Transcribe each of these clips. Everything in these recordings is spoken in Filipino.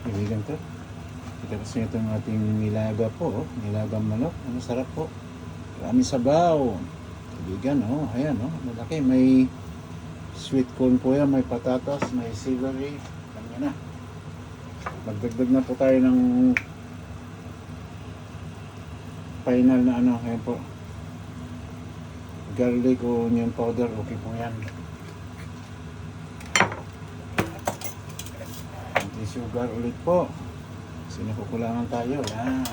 Kaibigan ko. Kita kasi ito yung ating nilaga po. Nilagang manok. Ano sarap po. Maraming sabaw. Kaibigan, ayan, malaki. May sweet corn po yan. May patatas. May celery. Kanya na. Magdagdag na po tayo ng final na ayan po. Garlic o onion powder. Okay po yan. Sugar ulit po. Sinakukulangan tayo. Yan.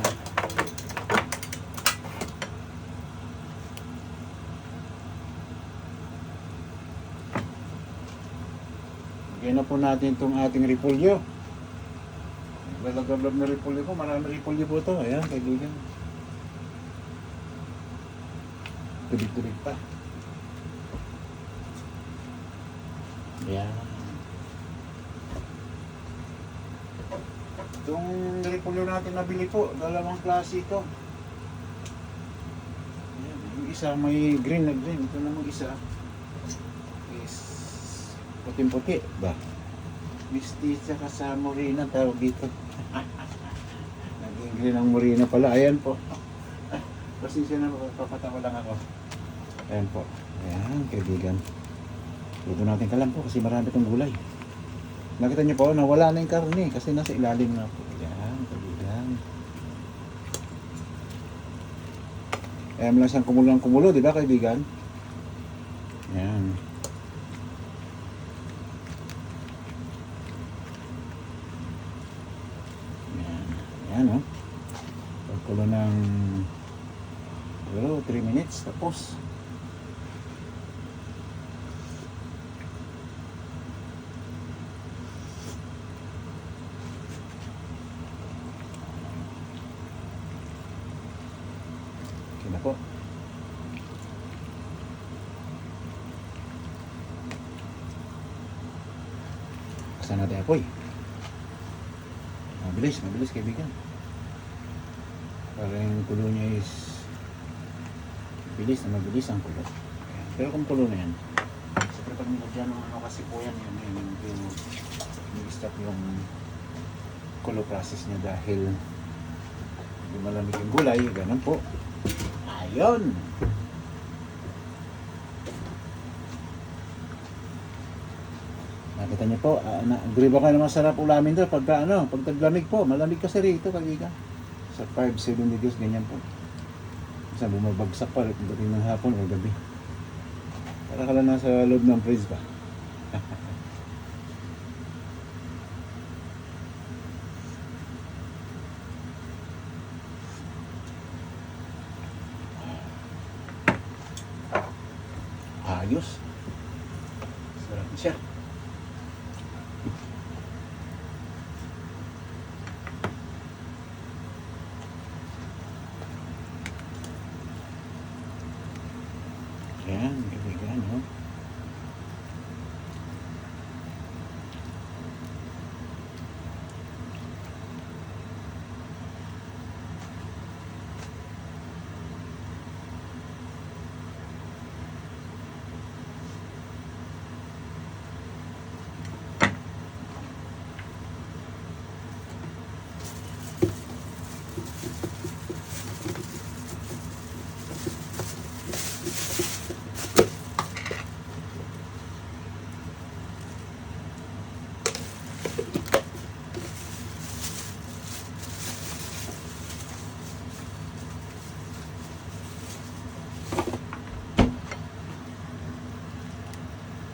Lagyan na po natin itong ating repolyo. Lalagablab na repolyo ko. Marami repolyo po ito. Ayan, kaibigan. Tulig-tulig pa. Ayan. Itong repolyo natin nabili po, dalawang klase ito. Ayan, yung isa may green na green. Ito namang isa is puting-puti ba? Mistisa sa morena tawag dito. Naging green ang morena pala. Ayan po. Pasensya na, papatawa lang ako. Ayan po. Ayan, kaibigan. Luto natin kalam po kasi marami itong gulay. Nakita niyo po, nawala na yung karne kasi nasa ilalim na po. Yan, kaibigan. Ayan mo lang siyang kumulo, di ba kaibigan? Yan. Yan. Yan, pagkulo ng 3 minutes, tapos. Na po. Buksan natin apoy. Mabilis kaibigan. Para yung kulo niya is mabilis ang kulo. Ayan. Pero kung kulo na yan, siyempre pag nilagyan ng kasi po yan, yung stop yung kulo process niya dahil hindi malamig yung gulay, ganun po. Ayun. Nakita niyo po, agree ba kayo na masarap ulamin doon pag taglamig po, malamig kasi rito kaibigan. Sa 5-7 degrees ganyan po. Kasi bumabagsak pa rin dating ng hapon o gabi. Para ka lang nasa loob ng fridge ba? Ayos. Sarap siya. Ayan, kaibigan,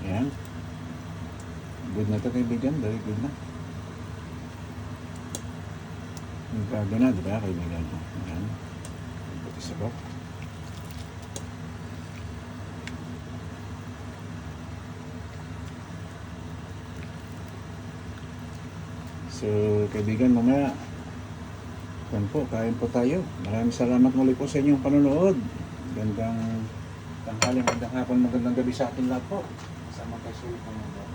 Ayan. Good na ito kaibigan, very good na. Nagkaga na, diba kaibigan? Ayan. Buti sa bak. So, kaibigan, mamaya kain po tayo. Maraming salamat muli po sa inyong panonood. Gandang tanghali, magandang hapon, magandang gabi sa ating lahat po. Kasama kayo sa ulit ng mga